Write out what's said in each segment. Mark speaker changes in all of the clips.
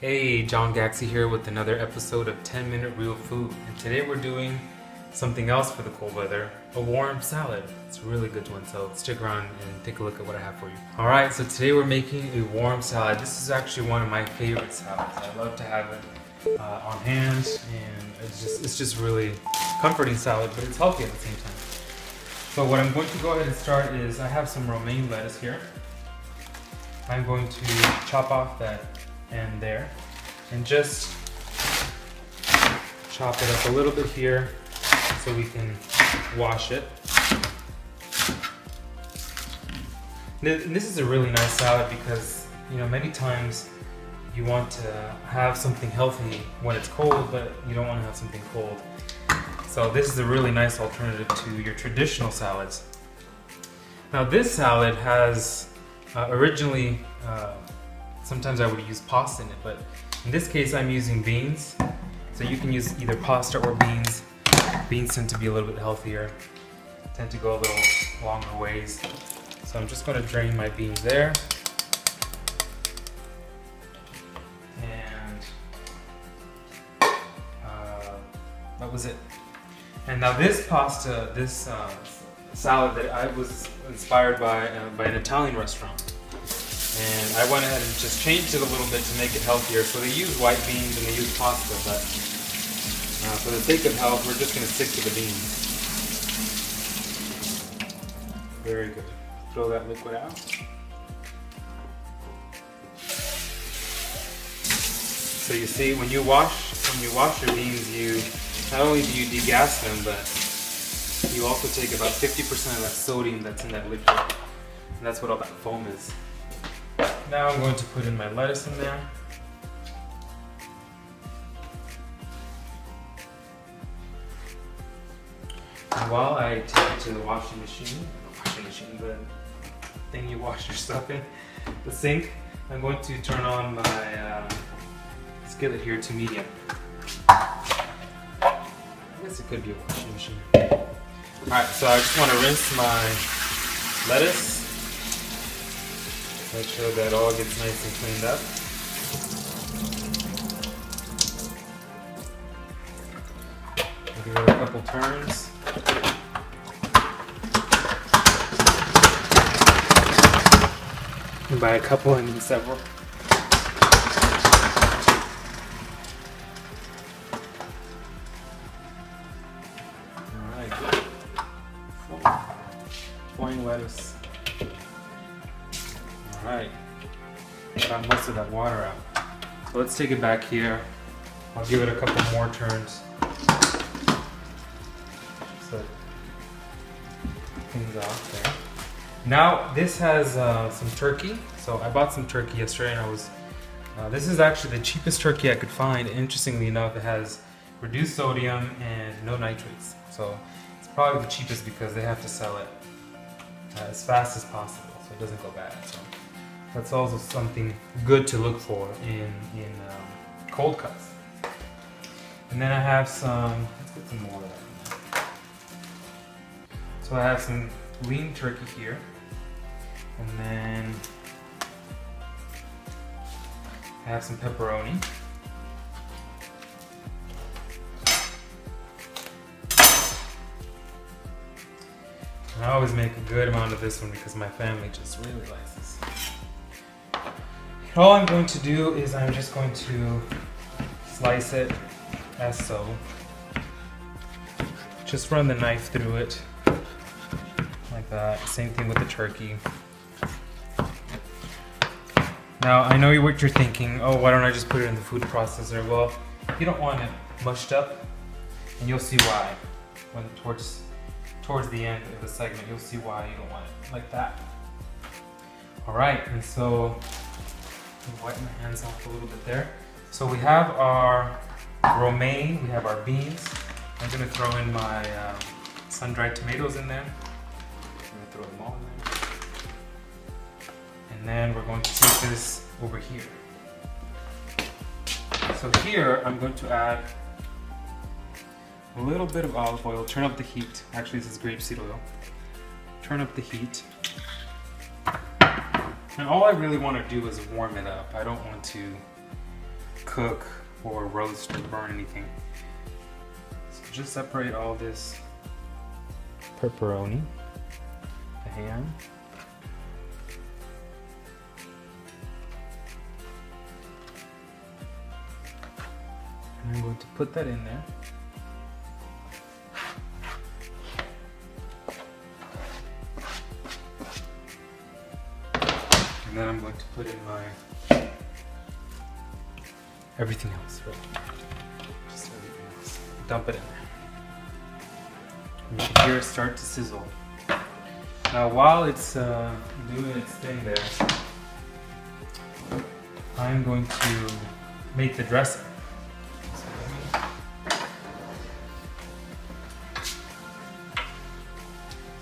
Speaker 1: Hey, John Gaxi here with another episode of 10-Minute Real Food. And today we're doing something else for the cold weather, a warm salad. It's a really good one, so stick around and take a look at what I have for you. Alright, so today we're making a warm salad. This is actually one of my favorite salads. I love to have it on hand, and it's just really comforting salad, but it's healthy at the same time. So what I'm going to go ahead and start is, I have some romaine lettuce here. I'm going to chop off that end there and just chop it up a little bit here so we can wash it. And this is a really nice salad because, you know, many times you want to have something healthy when it's cold, but you don't want to have something cold. So this is a really nice alternative to your traditional salads. Now this salad has originally sometimes I would use pasta in it, but in this case I'm using beans. So you can use either pasta or beans. Beans tend to be a little bit healthier, tend to go a little longer ways. So I'm just going to drain my beans there. And that was it. And now this pasta, this salad that I was inspired by an Italian restaurant. And I went ahead and just changed it a little bit to make it healthier. So they use white beans and they use pasta, but for the sake of health, we're just going to stick to the beans. Very good. Throw that liquid out. So you see, when you wash your beans, you not only do you degas them, but you also take about 50% of that sodium that's in that liquid, and that's what all that foam is. Now I'm going to put in my lettuce in there. And while I take it to the washing machine, the thing you wash your stuff in, the sink, I'm going to turn on my skillet here to medium. I guess it could be a washing machine. Alright, so I just want to rinse my lettuce. Make sure that all gets nice and cleaned up. Give it a couple turns. And by a couple, I mean several. Alright, good. Pouring lettuce. Alright, got most of that water out. So let's take it back here. I'll give it a couple more turns. So things off there. Now this has some turkey. So I bought some turkey yesterday, and I was. This is actually the cheapest turkey I could find. Interestingly enough, it has reduced sodium and no nitrates. So it's probably the cheapest because they have to sell it as fast as possible, so it doesn't go bad. So that's also something good to look for in cold cuts. And then I have some, let's get some more of that in there. So I have some lean turkey here. And then I have some pepperoni. And I always make a good amount of this one because my family just really likes this. All I'm going to do is I'm just going to slice it as so. Just run the knife through it like that. Same thing with the turkey. Now I know what you're thinking, oh, why don't I just put it in the food processor? Well, you don't want it mushed up, and you'll see why. When towards the end of the segment, you'll see why you don't want it like that. Alright, and so wipe my hands off a little bit there. So we have our romaine, we have our beans. I'm going to throw in my sun-dried tomatoes in there. I'm going to throw them all in there. And then we're going to take this over here. So here I'm going to add a little bit of olive oil. Turn up the heat. Actually, this is grapeseed oil. Turn up the heat. And all I really want to do is warm it up. I don't want to cook or roast or burn anything. So just separate all this pepperoni, the ham. And I'm going to put that in there. And then I'm going to put in my everything else, right? Just everything else. Dump it in there. And you can hear it start to sizzle. Now while it's doing its thing there, I'm going to make the dressing.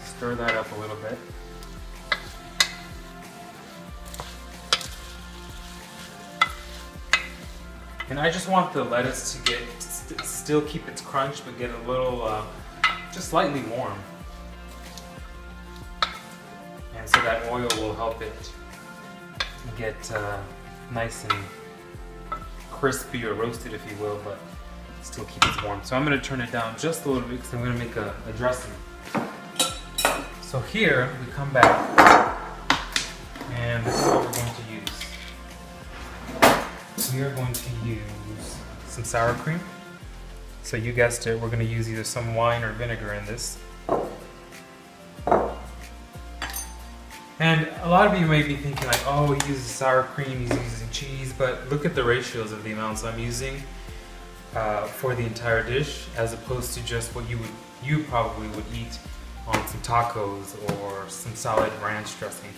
Speaker 1: Stir that up a little bit. And I just want the lettuce to get, still keep its crunch, but get a little, just slightly warm. And so that oil will help it get nice and crispy or roasted, if you will, but still keep it warm. So I'm going to turn it down just a little bit because I'm going to make a dressing. So here we come back, and this is what we're going to use. We are going to use some sour cream. So you guessed it, we're going to use either some wine or vinegar in this. And a lot of you may be thinking like, oh, he uses sour cream, he's using cheese, but look at the ratios of the amounts I'm using for the entire dish, as opposed to just what you probably would eat on some tacos or some solid ranch dressing.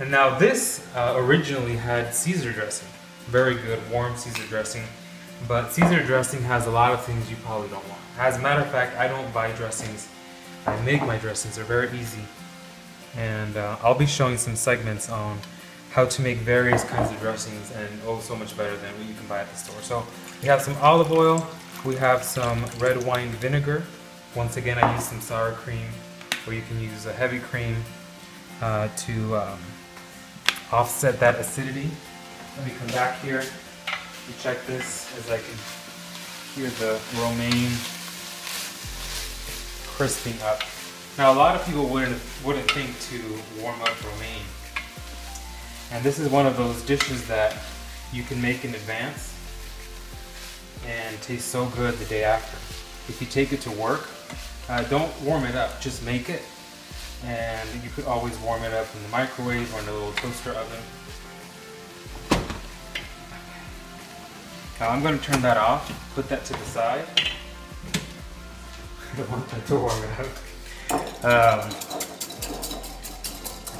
Speaker 1: And now this originally had Caesar dressing. Very good, warm Caesar dressing. But Caesar dressing has a lot of things you probably don't want. As a matter of fact, I don't buy dressings. I make my dressings. They're very easy. And I'll be showing some segments on how to make various kinds of dressings, and oh, so much better than what you can buy at the store. So we have some olive oil. We have some red wine vinegar. Once again, I use some sour cream, or you can use a heavy cream to offset that acidity. Let me come back here and check this as I can hear the romaine crisping up. Now a lot of people wouldn't think to warm up romaine. And this is one of those dishes that you can make in advance and taste so good the day after. If you take it to work, don't warm it up, just make it. And you could always warm it up in the microwave or in a little toaster oven. Now I'm going to turn that off, put that to the side. I don't want that to warm it up.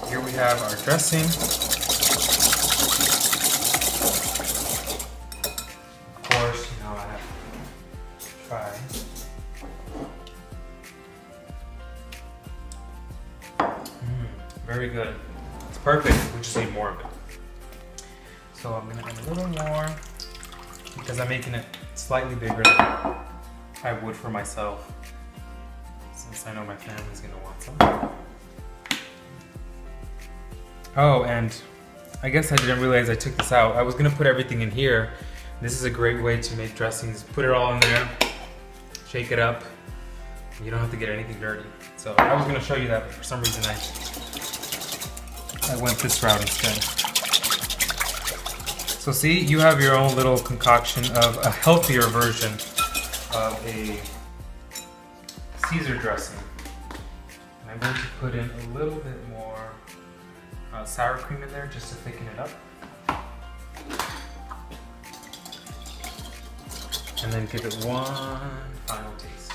Speaker 1: Here we have our dressing. Of course, you know, I have to try. Very good. It's perfect. We just need more of it. So I'm going to add a little more because I'm making it slightly bigger than I would for myself, since I know my family's going to want some. Oh, and I guess I didn't realize I took this out. I was going to put everything in here. This is a great way to make dressings. Put it all in there, shake it up. You don't have to get anything dirty. So I was going to show you that, but for some reason I went this route instead. So see, you have your own little concoction of a healthier version of a Caesar dressing. And I'm going to put in a little bit more sour cream in there just to thicken it up. And then give it one final taste.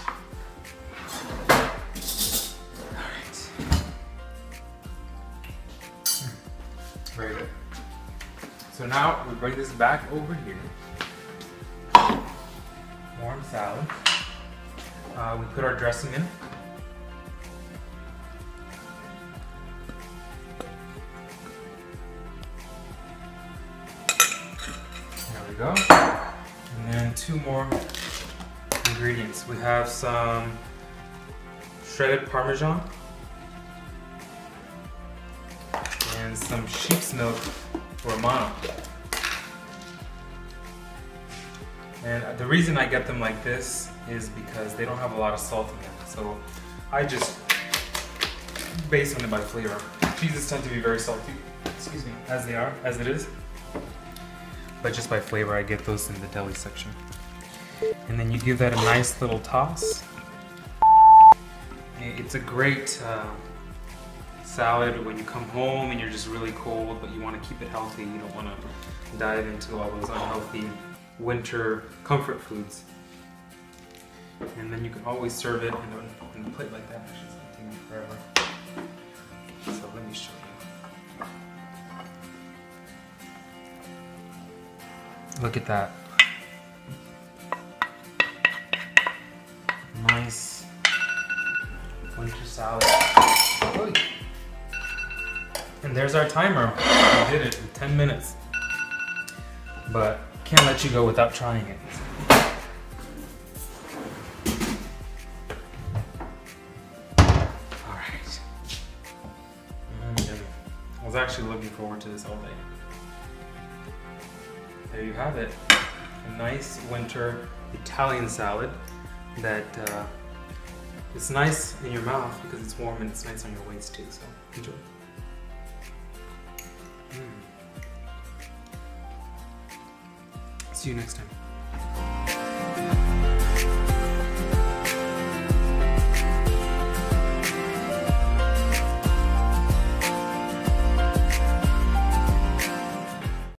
Speaker 1: Alright. Very good. So now we bring this back over here. Warm salad. We put our dressing in. There we go. And then two more ingredients. We have some shredded Parmesan and some sheep's milk Romano. And the reason I get them like this is because they don't have a lot of salt in them. So I just base on it by flavor. Cheeses tend to be very salty, excuse me, as it is. But just by flavor, I get those in the deli section. And then you give that a nice little toss. It's a great salad when you come home and you're just really cold, but you want to keep it healthy. You don't want to dive into all those unhealthy winter comfort foods. And then you can always serve it in a plate like that. Actually, it's going to take me forever. So let me show you. Look at that. Nice winter salad. Oy. And there's our timer. We did it in 10 minutes. But can't let you go without trying it. Alright. I was actually looking forward to this all day. There you have it. A nice winter Italian salad that it's nice in your mouth because it's warm and it's nice on your waist too, so enjoy. See you next time.